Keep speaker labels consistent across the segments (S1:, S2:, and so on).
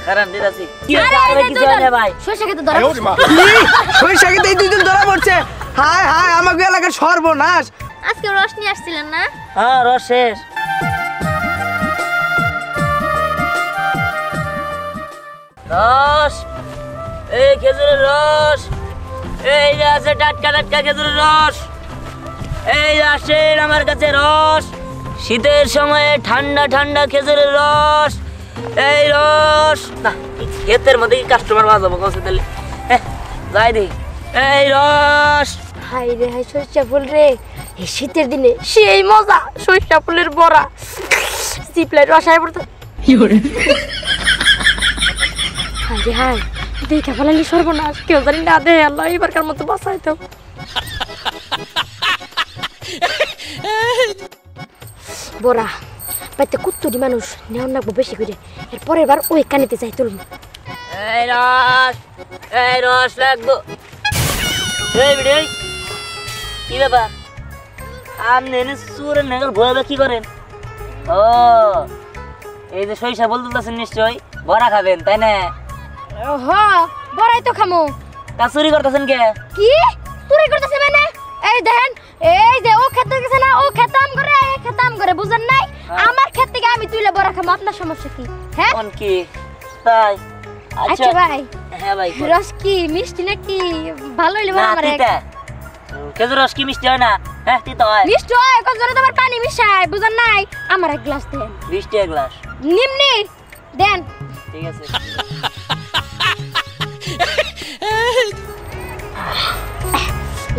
S1: কারণ দিতাছি কি আরে কিছু হয় না ভাই
S2: সরষা খেতে ধরা
S3: সরষা খেতে এই দুইজন ধরা পড়ছে হায় হায় আমাকে এলাকার সর্বনাশ
S2: আজকে রস নিয়ে আসছিলেন না
S1: হ্যাঁ রস শেষ রস এই খেজুরের রস এই যে আছে টাটকা টাটকা খেজুরের রস এই আসেন আমার কাছে রস শীতের সময়ে ঠান্ডা ঠান্ডা খেজুরের রস এই রস না ক্ষেতের মধ্যে কি কাস্টমার বাজাবো কত তাহলে যাই দেখি এই রস
S2: হাই রে হাই সরষা ফুল রে এই শীতের দিনে সেই মজা সরষা ফুলের বড়া সিপ্লাই রসায় পড়তো হাই রে হাই দেখে ফেলালি সর্বনাশ কেউ জানি না দে আল্লাহ এবারকার মতো বাঁচাই তো বড়া বাইতে কুত্তুরি মানুষ নেওয়ার নাকবো বেশি করে এরপরে এবার ওই কানিতে যাই তুলবো
S1: এই রস লাগবো এই বিড়ি কি ব্যাপার আপনি এনে সুরের নাগাল ভয় কি করেন ও এই যে সরিষা বল তুলতেছেন নিশ্চয়ই বড়া খাবেন তাই না
S2: হ বড়াই তো খামো
S1: তা চুরি করতেছেন কে
S2: কি চুরি করতেছে মানে এই দেখেন এই যে ও খেতে গেছে না ও খেতাম করে এই খেতাম করে বুঝেন নাই আমার ক্ষেত থেকে আমি তুইলে বড়া খাবো আপনার সমস্যা কি হ্যাঁ
S1: কোন কি তাই
S2: আচ্ছা ভাই
S1: হ্যাঁ ভাই
S2: রস কি মিষ্টি নাকি ভালো হইলে বড় আমারে
S1: খেজুর রস কি মিষ্টি হয় না হ্যাঁ তিতা হয়
S2: মিষ্টি হয় কোন জন্য তোমার পানি মিশায় বুঝেন নাই আমার এক গ্লাস দেন
S1: 20 টাকা গ্লাস
S2: নিম্নি দেন
S1: ঠিক আছে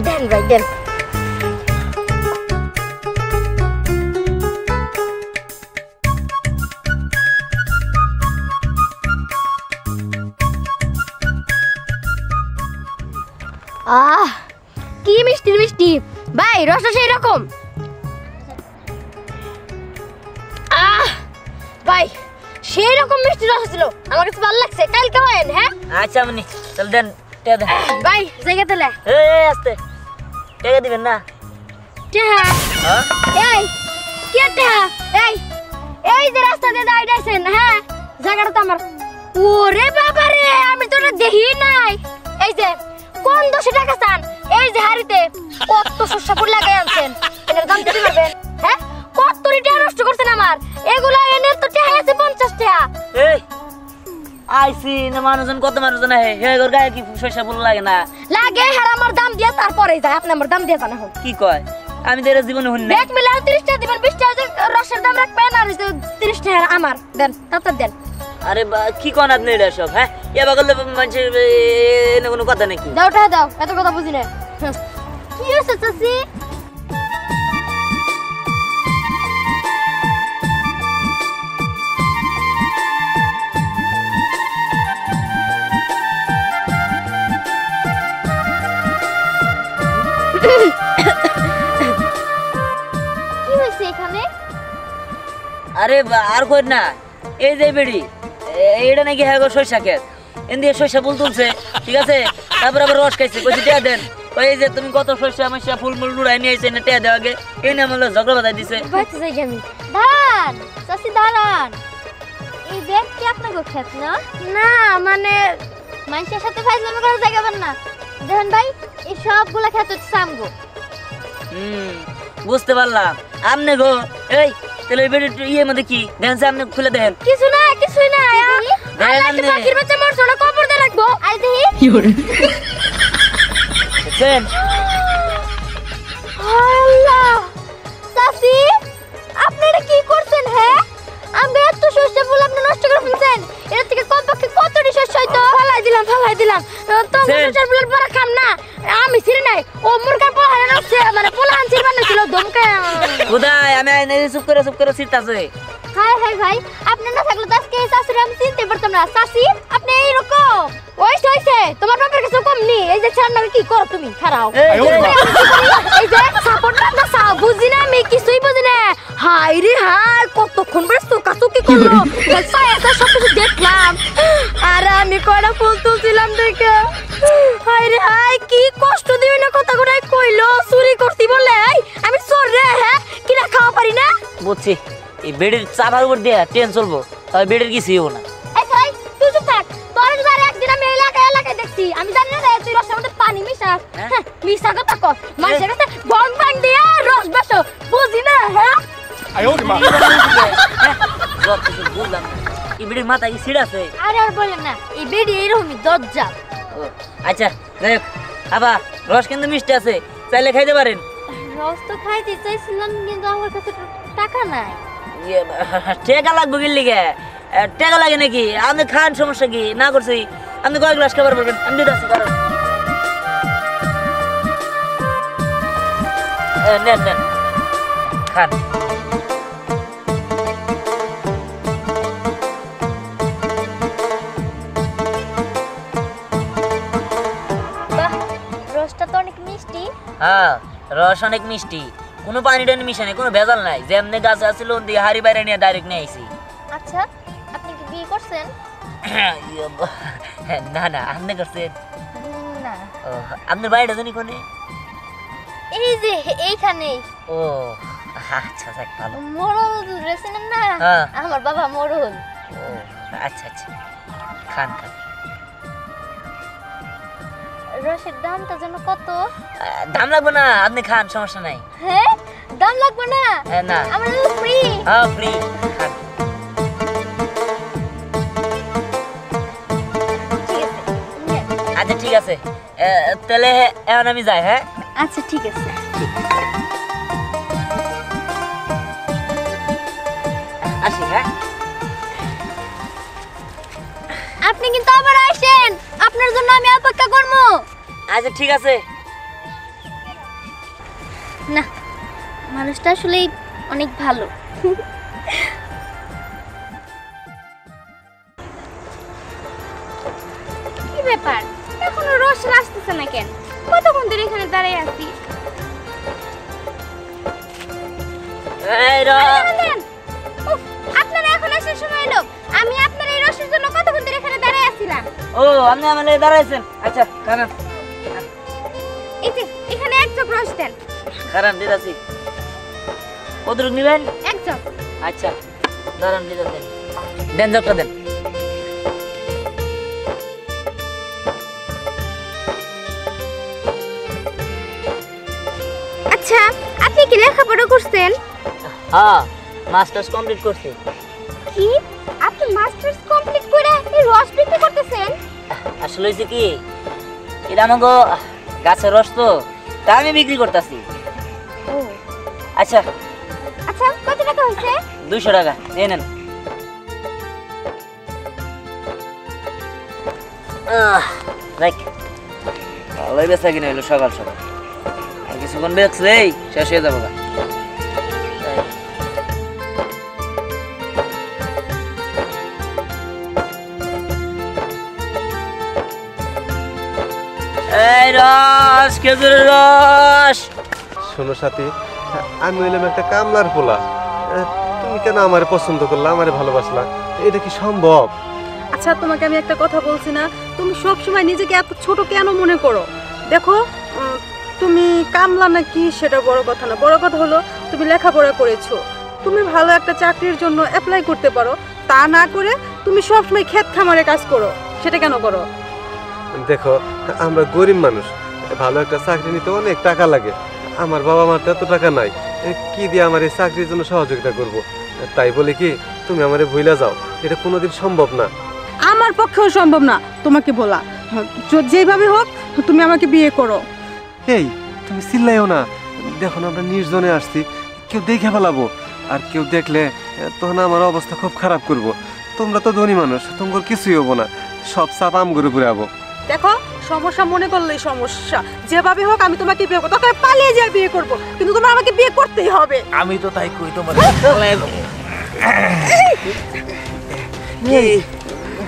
S2: দেন ভাই দেন কি মিষ্টি মিষ্টি ভাই রসটা সেই রকম ভাই সেই রকম মিষ্টি রস ছিল আমার কাছে ভালো লাগছে কালকে হয় হ্যাঁ
S1: আচ্ছা আপনি চল দেন টাকা দেন
S2: ভাই জায়গা তেলে
S1: এই আস্তে টাকা দিবেন না
S2: টাকা
S1: হ্যাঁ
S2: এই কি টাকা এই এই যে রাস্তা দিয়ে দাঁড়াইছেন হ্যাঁ জায়গাটা তো আমার ওরে বাবা রে আমি তো না দেখি নাই এই যে কোন 200 টাকা চান এই যে হাড়িতে কত সরষা ফুল লাগাই আনছেন এর দাম দিতে পারবেন হ্যাঁ কত টাকা নষ্ট করছেন আমার এগুলা এনে তো টাকা আছে 50 টাকা
S1: এই আইসি না মানুষজন কত মানুষজন হে হে ওর গায়ে কি সরষা ফুল লাগে না
S2: লাগে আর আমার দাম দিয়া তারপরে যায় আপনি আমার দাম দিয়া জানা হন
S1: কি কয় আমি তো এর জীবনে হই না
S2: ব্যাগ মিলা 30 টাকা দিবেন 20 টাকা রসের দাম রাখবেন আর 30 টাকা আমার দেন তাতে দেন
S1: আরে কি কোন আপনি এটা সব হ্যাঁ এবা করলে মানুষের এনে কোনো কথা নাকি
S2: দাও টাকা দাও এত কথা বুঝি না কি হইছে চাচি কি হইছে এখানে
S1: আরে আর কই না এই যে বেড়ি এইটা নাকি হ্যাঁ গো সরষা ক্ষেত এন দিয়ে সরষা ফুল তুলছে ঠিক আছে তারপর আবার রস খাইছে কইছে টিয়া দেন ওই যে তুমি কত সরষা মরষা ফুল মুল লুড়াই নিয়ে আইছে না টিয়া দেওয়া আগে এই না আমাদের ঝগড়া বাঁধাই দিছে
S2: বাইতে যাই আমি দাঁড়ান চাচি দাঁড়ান এই ব্যাগ কি আপনাকে খেত না না মানে মানুষের সাথে ফাইজলামি করা যাবে না দেখেন ভাই এই সবগুলা খেত হচ্ছে আমগো
S1: বুঝতে পারলাম আমনে গো এই তাহলে এই বেড়ি ইয়ে মধ্যে কি দেখেন আপনি খুলে দেখেন
S2: কিছুই না আল্লাহ তো পাখির বাচ্চা মরছ না কবর দে রাখবো আই দেখি কি হরে
S1: দেখেন
S2: আল্লাহ চাচি আপনারা কি করছেন হ্যাঁ আমি এত সরষে ফুল আপনি নষ্ট করে ফেলছেন এর থেকে কমপক্ষে কতটি শস্য হইতো ফালাই দিলাম তো সরষে ফুলের পরে খাম না আমি ছিড়ে নাই ও মুরগার পোলা নষ্ট মানে পোলা আনছির বানাইছিল দমকা
S1: কোথায় আমি চুপ করে সিটতাছে
S2: হাই ভাই আপনি না থাকলে তো আজকে শাশুড়ি আমি চিনতে পারতাম না চাচি আপনি এইরকম ওইছে তোমার বাপের কাছে কম নি এই যে ছাড় না কি করো তুমি খারাও এই যে সাপোর্ট না সাও বুঝি না আমি কিছুই বুঝি না হাই রে হাই কতক্ষণ বড় চুকি করলো সাইয়া সব কিছু দেখলাম আর আমি কয়টা ফুল তুলছিলাম দেখে হাই রে হাই কি কষ্ট দিবি না কথা গুলাই কইলো চুরি করতি বলে আমি চোর রে হ্যাঁ কিনা খাওয়া পারি না
S1: বুঝছি এই বেড়ির চাপার উপর দিয়ে ট্রেন চলবো তবে বেড়ির কিছু হবো না
S2: এই ভাই তুই চুপ
S1: হ্যাঁ
S2: মিছা কথা কও মানুষের কাছে বন বান দিয়া রস বাসো বুঝি না হ্যাঁ
S1: সব কিছু বুঝলাম না। এই বিড়ির মাথা কি সিড আছে?
S2: আরে আর বলেন না এই বেডি এরকমই দরজা
S1: ও, আচ্ছা যাই হোক আবা রস কিন্তু মিষ্টি আছে, চাইলে খাইতে পারেন।
S2: রস তো খাইতে চাইছিলাম কিন্তু আমার কাছে তো টাকা নাই
S1: ইয়ে, টাকা লাগবে কি লিগে? টাকা লাগে নাকি? আপনি খান, সমস্যা কি? না করছি আপনি কয় গ্লাস খাবার পারবেন? আমি দিতে আসছি, কারণ নেন নেন খান।
S2: বাহ রসটা তো অনেক মিষ্টি
S1: হ্যাঁ রস অনেক মিষ্টি, কোনো পানি টানি মিশে নেই, কোনো ভেজাল নাই। যেমনি গাছ আছে লোন দিয়ে হাড়ি বাইরে নিয়ে ডাইরেক্ট নিয়ে আইছি।
S2: আচ্ছা আপনি কি বিয়ে করছেন
S1: না না আপনি করছেন?
S2: না
S1: ও আপনার বাড়িটা জানি কোনে?
S2: এই যে এইখানেই
S1: ও আচ্ছা যাক ভালো।
S2: মোরল রেসিনেন না
S1: হ্যাঁ।
S2: আমার বাবা মোরল
S1: ও আচ্ছা আচ্ছা খান খান।
S2: রসের দামটা যেন কত
S1: দাম লাগবে না, আপনি খান, সমস্যা নাই।
S2: হ্যাঁ দাম লাগবে না
S1: না
S2: আমার ফ্রি
S1: হ্যাঁ ফ্রি, খান।
S2: ঠিক আছে নেন।
S1: আচ্ছা ঠিক আছে, তাহলে এখন আমি যাই। হ্যাঁ
S2: আচ্ছা ঠিক আছে
S1: আসি। হ্যাঁ
S2: আপনি কিন্তু আবার আসেন, আপনার জন্য আমি অপেক্ষা করবো।
S1: আচ্ছা ঠিক আছে।
S2: না মানুষটা আসলে অনেক ভালো কি ব্যাপার এখনো রস আসতেছে না কেন? কতক্ষণ ধরে এখানে দাঁড়িয়ে আছি।
S1: এই রস,
S2: নেন। উফ, আপনারা এখন আসার সময় এলো, আমি আপনার এই রসের জন্য কতক্ষণ ধরে এখানে দাঁড়িয়ে আছিলাম।
S1: ও আপনি আমার লাগে দাঁড়াইছেন? আচ্ছা খারান
S2: এই যে এখানে এক চোখ রস দেন।
S1: খারান দিদাসি। কতটুকু নিবেন?
S2: এক চোখ।
S1: আচ্ছা দাঁড়ান দিদাস দেন, দেন জগটা দেন।
S2: আচ্ছা আপনি কি লেখাপড়া করছেন?
S1: হ্যাঁ মাস্টার্স কমপ্লিট করছি।
S2: কি আপনি মাস্টার্স কমপ্লিট করে এই রস বিক্রি করতেছেন?
S1: আসলে হয়েছে কি, এটা আমাকে গাছের রস তো, তা আমি বিক্রি করতেছি।
S2: ও
S1: আচ্ছা
S2: আচ্ছা কত টাকা হয়েছে?
S1: 200 টাকা এই নেন। লাইক ভালোই বেচা কিনা হইলো সকাল সকাল, আর কিছুক্ষণ বেচলেই শেষ হয়ে যাবো গা। এই রস, খেজুরের রস।
S4: শোনো সাথী, আমি হইলাম একটা কামলার পোলা, তুমি কেন আমার পছন্দ করলা, আমারে ভালোবাসলা? এটা কি সম্ভব?
S5: আচ্ছা তোমাকে আমি একটা কথা বলছি না, তুমি সব সময় নিজেকে এত ছোট কেন মনে করো? দেখো তুমি কামলা নাকি সেটা বড় কথা না, বড় কথা হলো তুমি লেখাপড়া করেছো, তুমি ভালো একটা চাকরির জন্য অ্যাপ্লাই করতে পারো, তা না করে তুমি সব সময় ক্ষেত খামারে কাজ করো, সেটা কেন করো?
S4: দেখো আমরা গরিব মানুষ, ভালো একটা চাকরি নিতে অনেক টাকা লাগে, আমার বাবা মার তো এত টাকা নাই, কি দিয়ে আমার এই চাকরির জন্য সহযোগিতা করব? তাই বলে কি তুমি আমারে ভুইলা যাও? এটা কোনোদিন সম্ভব না।
S5: আমার পক্ষেও সম্ভব না তোমাকে বলা, যেভাবে হোক তুমি আমাকে বিয়ে করো।
S4: এই তুমি চিল্লাইও না, দেখো না আমরা নির্জনে আসছি, কেউ দেখে ফেলাবো, আর কেউ দেখলে তখন আমার অবস্থা খুব খারাপ করব। তোমরা তো ধনী মানুষ, তোমার কিছুই হবো না, সব চাপ আমগরে পুরে যাবো।
S5: দেখো সমস্যা মনে করলেই সমস্যা, যেভাবে হোক আমি তোমাকে বিয়ে করবো, তোকে পালিয়ে যেয়ে বিয়ে করবো, কিন্তু তোমার আমাকে বিয়ে করতেই হবে।
S6: আমি তো তাই কই তোমার।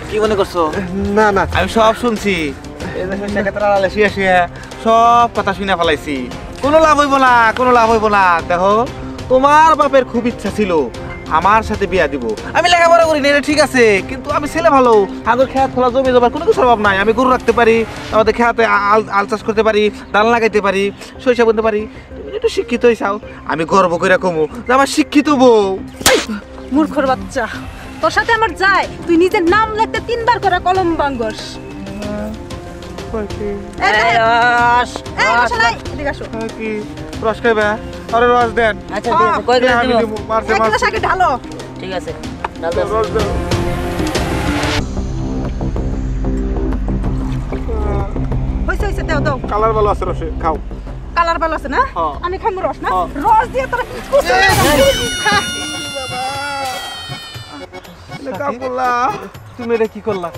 S6: কি মনে করছো?
S4: না না,
S6: আমি সব শুনছি, সব কথা শুনে ফেলাইছি। কোনো লাভ হইব না, কোনো লাভ হইব না। দেখো তোমার বাপের খুব ইচ্ছা ছিল আমার সাথে বিয়া দিব, আমি লেখাপড়া করি না এটা ঠিক আছে, কিন্তু আমি ছেলে ভালো, আগর খেয়াত খোলা জমি জমার কোনো কিছু অভাব নাই, আমি গরু রাখতে পারি, আমাদের খেয়াতে আল চাষ করতে পারি, ধান লাগাইতে পারি, সরিষা বুনতে পারি। তুমি একটু শিক্ষিত হইছাও, আমি গর্ব করে কমু যে আমার শিক্ষিত বউ।
S5: মূর্খর বাচ্চা, তোর সাথে আমার যায়, তুই নিজের নাম লিখতে 3 বার করে কলম ভাঙ্গস।
S1: এই রস
S5: এই
S1: রস
S5: রসালাই এদিকে আসো
S6: কি রস খাইবে আরে রস দেন
S1: আচ্ছা ঠিক আছে কয় গ্লাস
S6: আমি
S1: দিব
S6: দিব, মারছে
S5: এক গ্লাস আগে ঢালো
S1: ঠিক আছে ডাল দাও।
S6: রস দেন
S5: হইছে হইছে দাও দাও
S6: কালার ভালো আছে রসে খাও
S5: কালার ভালো আছে না
S6: হ্যাঁ।
S5: আমি খাবো রস না
S6: হ্যাঁ।
S5: রস দিয়ে তোরা
S6: কামুল্লা
S4: তুমি এটা কি করলা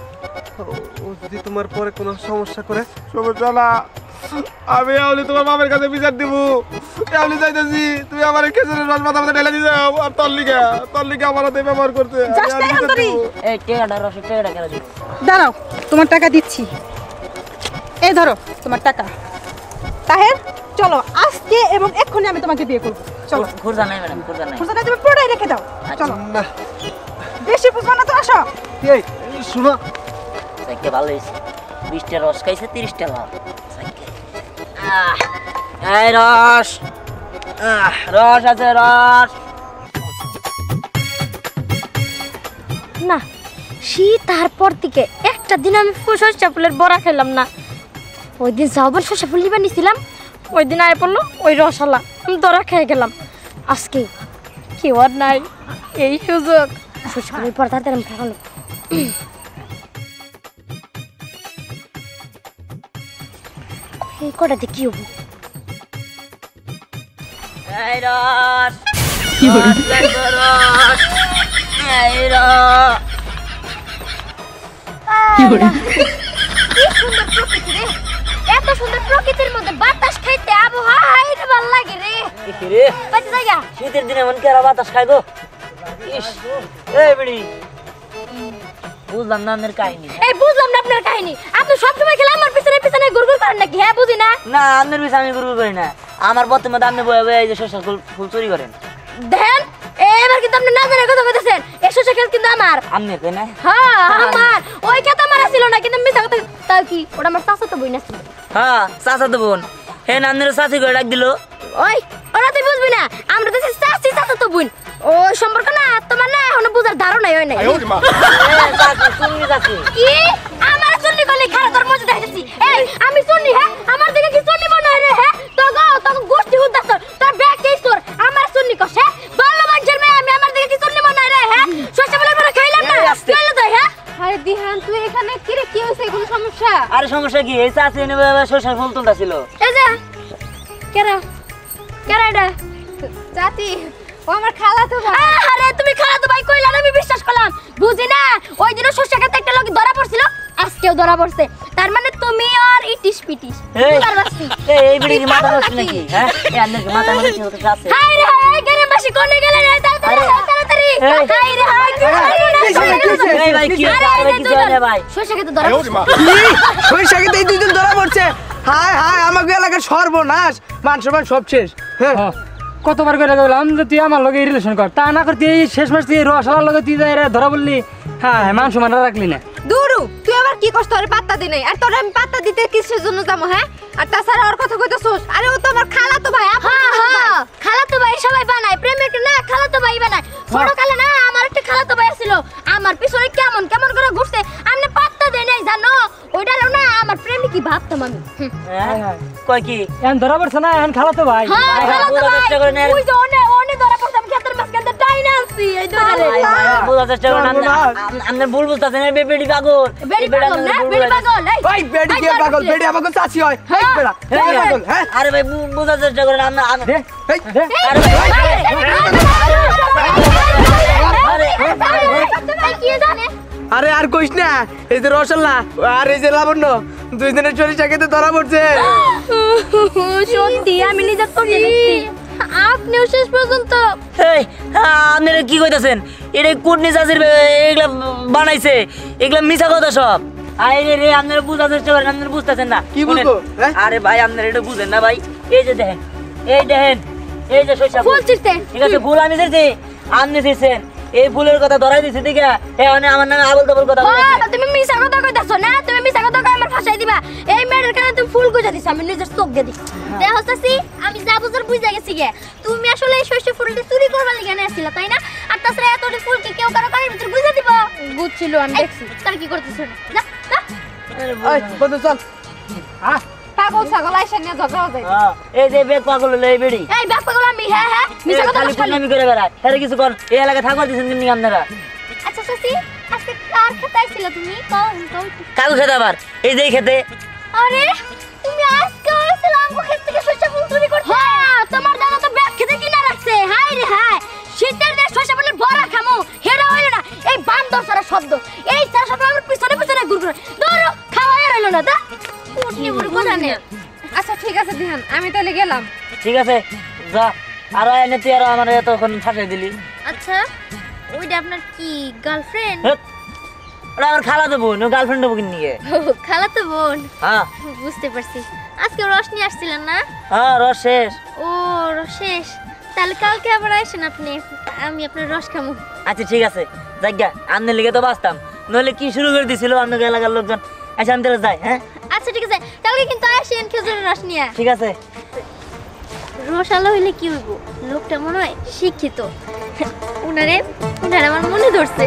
S4: ও যদি তোমার পরে কোনো সমস্যা করে?
S6: সমস্যা না আমি আউলি তোমার বাবার কাছে বিচার দিব আউলি যাইতেছি তুমি আমার খেজুরের রস মাথা মাথা ঢেলে দিছো আর তোর লিগে আমার হাতে ব্যবহার করতে
S5: যাস না এখন তোরই।
S1: এই টেকাটা রসের টেকাটা কেন দিব
S5: দাঁড়াও তোমার টাকা দিচ্ছি এই ধরো তোমার টাকা তাহের চলো আজকে এবং এক্ষুনি আমি তোমাকে বিয়ে করবো চলো
S1: খুরজা নাই ম্যাডাম খুরজা নাই
S5: খুশি তুমি পুরোটাই রেখে দাও চলো
S4: না
S5: বেশি বুঝবো না তো আসো
S4: এই শুনো
S1: সাইকে ভালো হয়েছে 20টা রস খাইছে 30টা লাভ সাইকে এই রস রস আছে রস
S2: না শীত তারপর থেকে একটা দিন আমি সরষা ফুলের বড়া খেলাম না ওই দিন যাওয়ার সরষা ফুল নিবা নিছিলাম ওই দিন আয় পড়লো ওই রসালা আমি দরা খেয়ে গেলাম আজকে কেউ আর নাই এই সুযোগ সরষা ফুলের পর তাড়াতাড়ি আমি খাওয়ালো এই কটাতে কি হবো
S1: এই রস রস লাগবে রস এই রস
S2: কি সুন্দর প্রকৃতি রে এত সুন্দর প্রকৃতির মধ্যে বাতাস খাইতে আবহাওয়া এটা ভালো লাগে রে
S1: কি রে
S2: বাচ্চা জায়গা
S1: শীতের দিনে মন কেরা বাতাস খাইবো ইস এই বিড়ি বুঝলাম না আপনার কাহিনী
S2: এই বুঝলাম না আপনার কাহিনী আপনি সবসময় খেলে আমার পিছনে পিছনে গুড়গুড় করেন নাকি হ্যাঁ বুঝি না
S1: না আপনার বিষয়ে আমি গুরু করি না আমার বর্তমানে আপনি বয়ে বয়ে এই যে শস্য ফুল চুরি করেন
S2: দেখেন এবার কিন্তু আপনি না জানার কথা বলতেছেন এই শস্য খেত কিন্তু আমার
S1: আপনি কই না
S2: হ্যাঁ আমার ওই খেত আমার ছিল না কিন্তু মিথ্যা কথা তাও কি ওটা আমার চাচা তো বই না ছিল
S1: হ্যাঁ চাচা তো বোন হে নান্দের চাচি করে ডাক দিল
S2: ওই ওরা তুই বুঝবি না আমরা তো চাচি চাচা তো বোন ওই সম্পর্ক না তোমার না এখনো বুঝার ধারণাই হয় নাই
S1: তুমি চাচি
S2: কি আমার চুন্নি করলে খারাপ তোর মজা দেখেছি এই আমি চুন্নি হ্যাঁ আমার দিকে কি চুন্নি মনে হয় রে হ্যাঁ তো গোষ্ঠী উদ্দাস তোর ব্যাগ কেস তোর আমার চুন্নি কস হ্যাঁ বললো মানুষের মেয়ে আমি আমার দিকে কি চুন্নি মনে হয় রে হ্যাঁ শস্য বলে পরে খাইলাম না চলে তো হ্যাঁ
S5: আরে দিহান তুই এখানে কি রে কি হইছে কোনো সমস্যা
S1: আরে সমস্যা কি এই চাচি এনে শস্য ফুল তুলতা ছিল
S2: এই যে কেরা কেরা এটা
S5: জাতি ও আমার খালা তো
S2: আরে তুমি খালা তো ভাই কইলা না আমি বিশ্বাস করলাম বুঝি না ওই দিনও শস্য খেতে একটা লোক ধরা পড়ছিল আজকেও ধরা পড়ছে তার মানে তুমি আর ইটিস পিটিস বুঝার বাসি
S1: এই বিড়ি কি মাথা নষ্ট নাকি হ্যাঁ এই আপনার কি মাথা মধ্যে কি হতে আছে
S2: হাই রে হাই গ্রামবাসী কোনে গেলে রে তাড়াতাড়ি হাই রে হাই
S1: এই ভাই কি আরে কি জানে ভাই
S2: শস্য খেতে ধরা পড়ছে
S3: সরিষা খেতে এই দুইজন ধরা পড়ছে হায় হায় আমাকে এলাকার সর্বনাশ মান সম্মান সব শেষ হ্যাঁ
S7: কতবার করে বললাম যে তুই আমার লগে রিলেশন কর তা না করতে এই শেষ মাস তুই রসালার লগে তুই যাই ধরা বললি হ্যাঁ মান সম্মান রাখলি না
S5: দুরু তুই আবার কি কষ্ট তোরে পাত্তা দি নাই আর তোরে আমি পাত্তা দিতে কিসের জন্য যাবো হ্যাঁ আর তাছাড়া ওর কথা কইতাছস আরে ও তো আমার খালা তো ভাই
S2: হ্যাঁ হ্যাঁ খালাতো ভাই সবাই বানায় প্রেমিক না খালাতো ভাই বানায় ছোটকালে না আমার একটা খালাতো ভাই ছিল আমার পিছনে কেমন কেমন করে ঘুরছে আমি পাত্তা দেই নাই জানো ওইটা না আমার প্রেমিকই ভাবতাম আমি
S1: কয় কি
S7: এখন ধরা পড়ছে না এখন খালা তো ভাই
S2: হ্যাঁ খালাতো
S1: বোঝার চেষ্টা করেন
S2: ভাই ওই যে ওনে ধরা পড়তাম ক্ষেতের মাঝখানে টাইনা আছি এই দোকানে
S1: বোঝার চেষ্টা করেন আপনার ভুল বুঝতেছেন বেডি পাগল
S2: বেড়ি পাগল না বেড়ি পাগল এই
S3: ভাই বেডি কে পাগল বেডি আমাকে চাচি হয় এই বেড়া এই পাগল হ্যাঁ
S1: আরে ভাই বোঝার চেষ্টা করেন
S3: দে এই দে
S1: আরে ভাই
S2: কি জানে
S3: আরে আর কইস না এই যে রসল্লা আর এই যে লাবণ্য দুইজনের সরিষা খেতে ধরা পড়ছে
S2: সত্যি আমি নিজে তো দেখছি আপনিও শেষ পর্যন্ত
S1: এই আপনারা কি কইতাছেন এটা কুটনি চাষির এগুলা বানাইছে এগুলা মিছা কথা সব আরে রে আপনারা বুঝার চেষ্টা করেন আপনারা বুঝতেছেন না
S3: কি বুঝবো, হ্যাঁ?
S1: আরে ভাই আপনারা এটা বুঝেন না ভাই এই যে দেখেন এই যে শস্য
S2: ফুল ছিঁড়তে।
S1: ঠিক আছে ফুল আমি ছিঁড়ছি আপনি ছিঁড়ছেন এই ফুলের কথা ধরাই দিছে ঠিক আছে আমার নামে আবল তাবল কথা বলছে
S2: তুমি মিছা কথা কইতাছো না তুমি মিছা কথা কই আমার ফাঁসাই দিবা এই মেয়ের কানে তুমি ফুল গুজা দিছ আমি নিজের চোখ দিয়ে দিছি দেখ হচ্ছে আমি যা বুঝার বুঝা গেছি গে তুমি আসলে এই শস্য ফুলটা চুরি করবার লাগি না আসছিলা তাই না আর তাছাড়া এতটি ফুল কি কেউ কারো কানের ভিতর বুঝা দিব বুঝছিল আমি দেখছি তার কি করতেছ যা যা
S3: এই বন্ধু চল
S2: পাগল ছাগল আইসা নিয়ে ঝগড়া হয়ে যায়
S1: এই যে বেগ পাগল হলো এই বেড়ি
S2: এই ব্যাগ পাগল আমি হ্যাঁ হ্যাঁ মিছা কথা
S1: খালি
S2: বলছ খালি
S1: আমি করে বেড়ায় আরে কিছু কর এই এলাকা থাকবার দিছেন কিন্তু আপনারা
S2: আচ্ছা চাচি আজকে কার খেতে আইছিল তুমি কোন
S1: কাকু খেতে আবার এই যে এই খেতে
S2: আরে তুমি আজকে আইছিল আমগো ক্ষেত থেকে শস্য ফুল চুরি করতে হ্যাঁ তোমার দাদা তো ব্যাগ খেতে কিনা রাখছে হাই রে হাই শীতের দিনে শস্য ফুলের বড়া খামু হেডা হইল না এই বান্দর সারা শব্দ এই সারা শব্দ আমার পিছনে পিছনে ঘুরঘুর ধরো খাওয়াই রইল না দা উঠনি বুড়ি কথা নে
S5: আচ্ছা ঠিক আছে দিহান আমি তাহলে গেলাম
S1: ঠিক আছে যা আর এনে তুই আর আমার তখন ফাঁসাই দিলি
S2: আচ্ছা ওইটা আপনার কি গার্লফ্রেন্ড
S1: ওরা আমার খালা দেবো গার্লফ্রেন্ড দেবো কিনে নিয়ে
S2: খালাতো বোন
S1: হ্যাঁ
S2: বুঝতে পারছি আজকে রস নিয়ে আসছিলেন না
S1: হ্যাঁ রস শেষ
S2: ও রস শেষ তাহলে কালকে আবার আসেন আপনি আমি আপনার রস খামু
S1: আচ্ছা ঠিক আছে জায়গা আপনার লিগে তো বাঁচতাম নইলে কি শুরু করে দিছিল আপনাকে এলাকার লোকজন আচ্ছা আমি তাহলে যাই হ্যাঁ
S2: আচ্ছা ঠিক আছে কালকে কিন্তু আসেন খেজুরের রস নিয়ে
S1: ঠিক আছে
S2: রসালো হইলে কি হইব লোকটা মনে হয় শিক্ষিত উনারে আমার মনে ধরছে